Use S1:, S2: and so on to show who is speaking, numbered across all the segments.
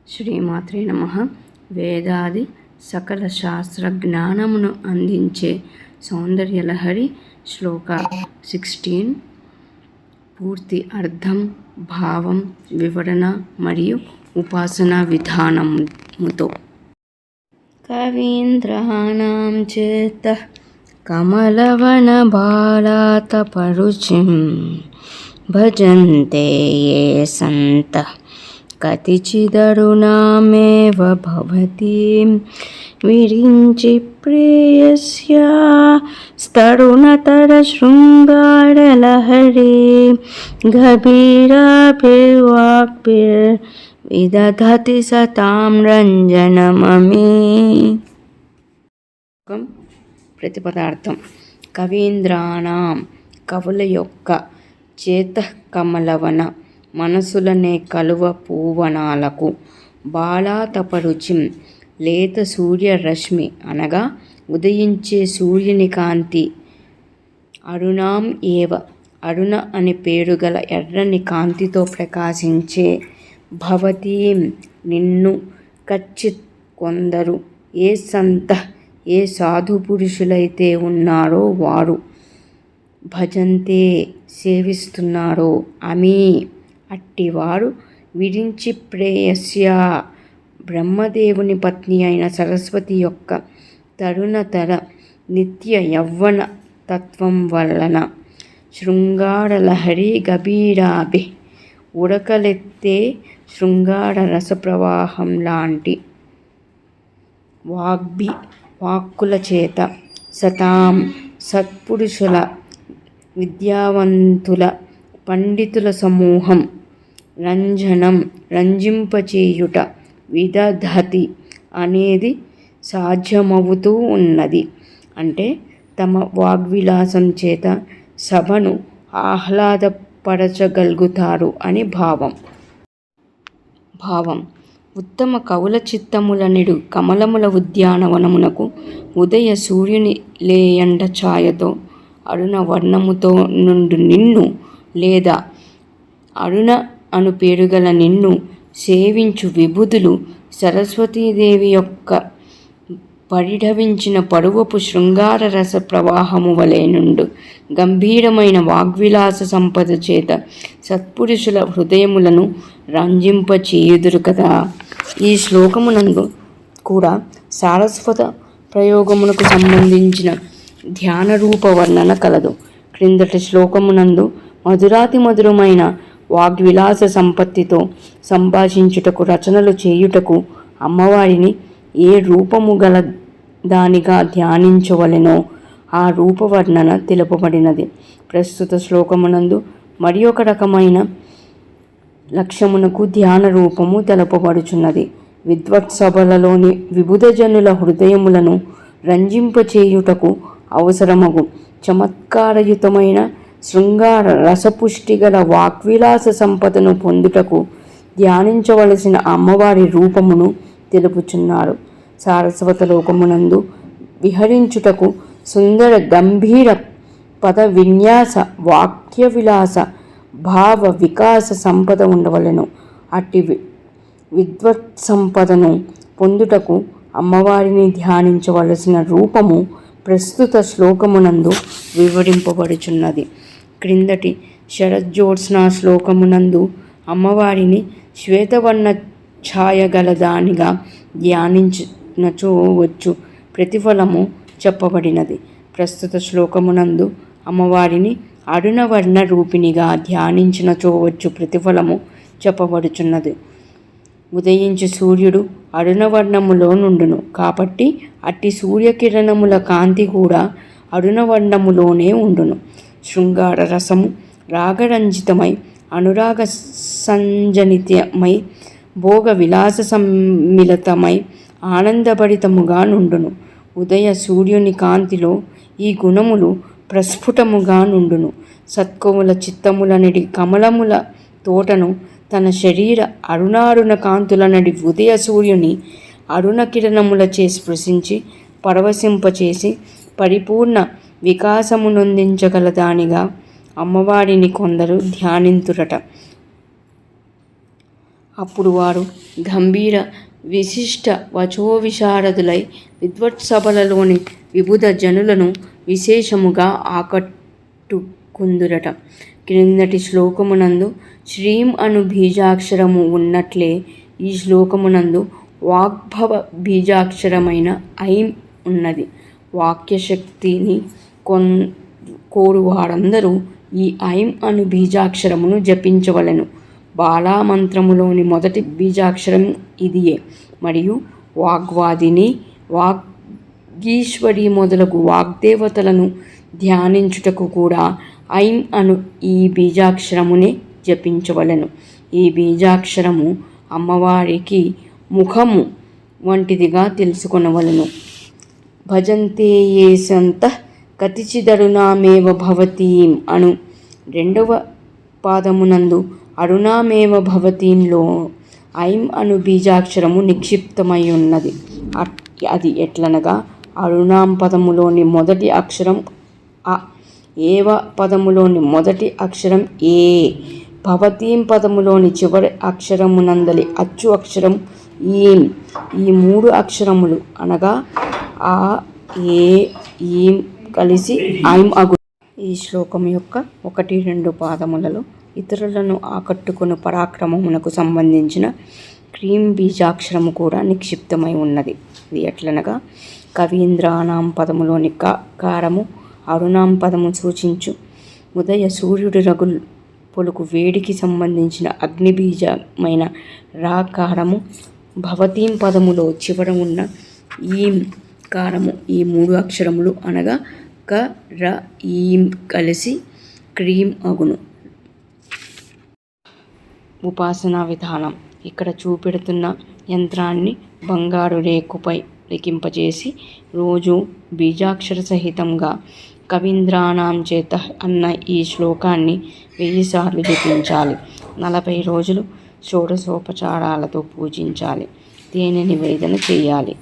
S1: శ్రీమాత్రే నమః. వేదాది సకల శాస్త్ర జ్ఞానమును అందించే సౌందర్యలహరి శ్లోక 16 పూర్తి అర్థం, భావం, వివరణ మరియు ఉపాసనా విధానముతో. కవీంద్రాణాం చేతః కమలవన బాలాతపరుచిం భజంతే యే సంతః కతిచిదరుణామేవ భవతీం విరించి ప్రేయస్యా స్తరుణతర శృంగారలహరీ గభీరాభిర్వాక్భిర్విదధతి సతాం రంజనమమీ. ప్రతిపదార్థం. కవీంద్రాణం కవుల యొక్క చేతఃకమలవన మనసులనే కలువ పూవనాలకు బాలాతపరుచిం లేత సూర్యరశ్మి అనగా ఉదయించే సూర్యుని కాంతి అరుణాం ఏవ అరుణ అని పేరుగల ఎర్రని కాంతితో ప్రకాశించే భవతీం నిన్ను కచ్చిత్ కొందరు ఏ సంతః ఏ సాధు పురుషులైతే ఉన్నారో వారు భజంతే సేవిస్తున్నారో అమీ అట్టివారు విరించి ప్రేయస్య బ్రహ్మదేవుని పత్ని అయిన సరస్వతి యొక్క తరుణతర నిత్య యవ్వన తత్వం వలన శృంగారలహరి గభీరాభి ఉడకలెత్తే శృంగార రసప్రవాహం లాంటి వాక్కుల చేత సతాం సత్పురుషుల విద్యావంతుల పండితుల సమూహం రంజనం రంజింపచేయుట విదధతి అనేది సాధ్యమవుతూ ఉన్నది. అంటే తమ వాగ్విలాసం చేత సభను ఆహ్లాదపరచగలుగుతారు అని భావం. ఉత్తమ కవుల చిత్తముల నిడు కమలముల ఉద్యానవనమునకు ఉదయ సూర్యుని లేయండ ఛాయతో అరుణ వర్ణముతో నుండు నిన్ను లేదా అరుణ అను పేరుగల నిన్ను సేవించు విభుదులు సరస్వతీదేవి యొక్క పరిఢవించిన పరువపు శృంగార రస ప్రవాహము వలె నుండు గంభీరమైన వాగ్విలాస సంపద చేత సత్పురుషుల హృదయములను రంజింపచేయుదురు కదా. ఈ శ్లోకమునందు కూడా సారస్వత ప్రయోగమునకు సంబంధించిన ధ్యాన రూప వర్ణన కలదు. క్రిందటి శ్లోకమునందు మధురాతి మధురమైన వాగ్విలాస సంపత్తితో సంభాషించుటకు రచనలు చేయుటకు అమ్మవారిని ఏ రూపము గల దానిగా ధ్యానించవలెనో ఆ రూపవర్ణన తెలుపబడినది. ప్రస్తుత శ్లోకమునందు మరి ఒక రకమైన లక్ష్యమునకు ధ్యాన రూపము తెలుపబడుచున్నది. విద్వత్సభలలోని విబుధజనుల హృదయములను రంజింపచేయుటకు అవసరమగు చమత్కారయుతమైన శృంగార రసపుష్టిగల వాగ్విలాస సంపదను పొందుటకు ధ్యానించవలసిన అమ్మవారి రూపమును తెలుపుచున్నారు. సారస్వత లోకమునందు విహరించుటకు సుందర గంభీర పద విన్యాస వాక్య విలాస భావ వికాస సంపద ఉండవలెను. అట్టి విద్వత్ సంపదను పొందుటకు అమ్మవారిని ధ్యానించవలసిన రూపము ప్రస్తుత శ్లోకమునందు వివరింపబడుచున్నది. క్రిందటి శరజ్యోత్స్నా శ్లోకమునందు అమ్మవారిని శ్వేతవర్ణ ఛాయగలదానిగా ధ్యానించినచో వచ్చు ప్రతిఫలము చెప్పబడినది. ప్రస్తుత శ్లోకమునందు అమ్మవారిని అరుణవర్ణ రూపిణిగా ధ్యానించినచో వచ్చు ప్రతిఫలము చెప్పబడుచున్నది. ఉదయించు సూర్యుడు అరుణవర్ణములో నుండును కాబట్టి అట్టి సూర్యకిరణముల కాంతి కూడా అరుణవర్ణములోనే ఉండును. శృంగార రసము రాగరంజితమై అనురాగ సంజనితమై భోగ విలాస సమ్మిళితమై ఆనందభరితముగా నుండును. ఉదయ సూర్యుని కాంతిలో ఈ గుణములు ప్రస్ఫుటముగా నుండును. సత్కవుల చిత్తముల నడి కమలముల తోటను తన శరీర అరుణారుణ కాంతుల నడి ఉదయ సూర్యుని అరుణ కిరణములచే స్పృశించి పరవశింపచేసి పరిపూర్ణ వికాసమునొందించగలదానిగా అమ్మవారిని కొందరు ధ్యానింతురట. అప్పుడు వారు గంభీర విశిష్ట వచోవిశారదులై విద్వత్సభలలోని విబుధ జనులను విశేషముగా ఆకట్టుకుందురట. క్రిందటి శ్లోకమునందు శ్రీం అను బీజాక్షరము ఉన్నట్లే ఈ శ్లోకమునందు వాగ్భవ బీజాక్షరమైన ఐం ఉన్నది. వాక్యశక్తిని కోరు వారందరూ ఈ ఐం అను బీజాక్షరమును జపించవలెను. బాలామంత్రములోని మొదటి బీజాక్షరం ఇదియే. మరియు వాగ్వాదిని, వాగీశ్వరి మొదలగు వాగ్దేవతలను ధ్యానించుటకు కూడా ఐం అను ఈ బీజాక్షరమునే జపించవలెను. ఈ బీజాక్షరము అమ్మవారికి ముఖము వంటిదిగా తెలుసుకొనవలెను. భజంతే యే సంతః కతిచిదరుణామేవ భవతీం అను 2వ పాదమునందు అరుణామేవ భవతీంలో ఐం అను బీజాక్షరము నిక్షిప్తమై ఉన్నది. అది ఎట్లనగా అరుణాం పదములోని మొదటి అక్షరం అ, ఏవ పదములోని మొదటి అక్షరం ఏ, భవతీం పదములోని చివరి అక్షరమునందలి అచ్చు అక్షరం ఈం. ఈ 3 అక్షరములు అనగా ఆ, ఏ, ఈం కలిసి ఐం అగు. ఈ శ్లోకం యొక్క 1-2 పాదములలో ఇతరులను ఆకట్టుకుని పరాక్రమమునకు సంబంధించిన క్రీం బీజాక్షరము కూడా నిక్షిప్తమై ఉన్నది. ఇది ఎట్లనగా కవీంద్రానాం పదములోని కారము అరుణాం పదము సూచించు ఉదయ సూర్యుడి రగుల్ పొలుకు వేడికి సంబంధించిన అగ్నిబీజమైన రాకారము, భవతీం పదములో చివర ఉన్న ఈం కారము. ఈ 3 అక్షరములు అనగా క, ర, ఈం కలిసి క్రీం అగును. ఉపాసనా విధానం. ఇక్కడ చూపెడుతున్న యంత్రాన్ని బంగారు రేకుపై లిఖింపజేసి రోజు బీజాక్షర సహితంగా కవీంద్రానాం చేత అన్న ఈ శ్లోకాన్ని 1000 సార్లు జపించాలి. 40 రోజులు షోడశోపచారాలతో పూజించాలి. తేనె నివేదన చేయాలి.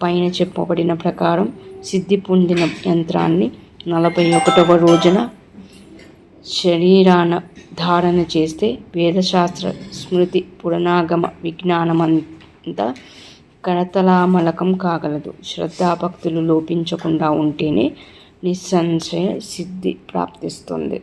S1: పైన చెప్పబడిన ప్రకారం సిద్ధి పొందిన యంత్రాన్ని 41వ రోజున శరీరాన ధారణ చేస్తే వేదశాస్త్ర స్మృతి పురాణాగమ విజ్ఞానమంతా కరతలామలకం కాగలదు. శ్రద్ధాభక్తులు లోపించకుండా ఉంటేనే నిస్సంశయ సిద్ధి ప్రాప్తిస్తుంది.